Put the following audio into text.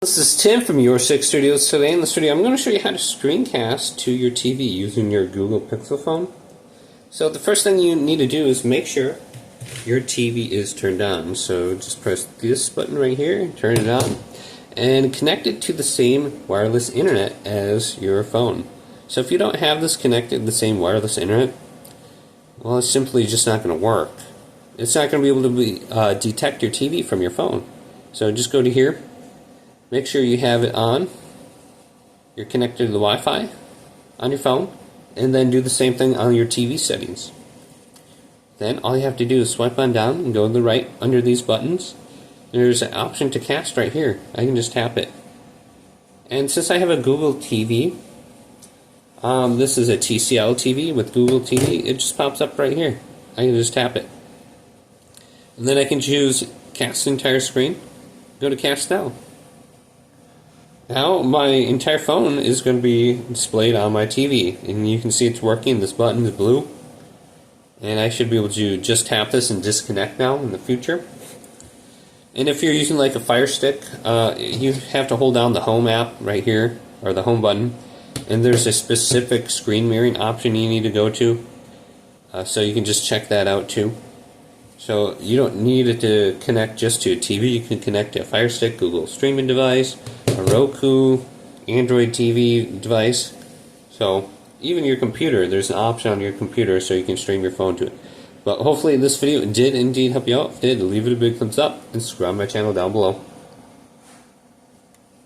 This is Tim from Your Six Studios. Today in this video I'm going to show you how to screencast to your TV using your Google Pixel phone. So the first thing you need to do is make sure your TV is turned on. So just press this button right here, turn it on, and connect it to the same wireless internet as your phone. So if you don't have this connected, the same wireless internet, well, it's simply just not going to work. It's not going to be able to detect your TV from your phone. So just go to here. Make sure you have it on. You're connected to the Wi-Fi on your phone, and then do the same thing on your TV settings. Then all you have to do is swipe on down and go to the right under these buttons. There's an option to cast right here. I can just tap it. And since I have a Google TV, this is a TCL TV with Google TV, it just pops up right here. I can just tap it. And then I can choose cast entire screen. Go to cast now. Now my entire phone is going to be displayed on my TV, and you can see it's working. This button is blue, and I should be able to just tap this and disconnect now in the future. And if you're using like a Fire Stick, you have to hold down the Home app right here, or the Home button, and there's a specific screen mirroring option you need to go to, so you can just check that out too. So you don't need it to connect just to a TV. You can connect to a Fire Stick, Google streaming device, a Roku, Android TV device. So even your computer, there's an option on your computer so you can stream your phone to it. But hopefully this video did indeed help you out. If it did, leave it a big thumbs up and subscribe to my channel down below.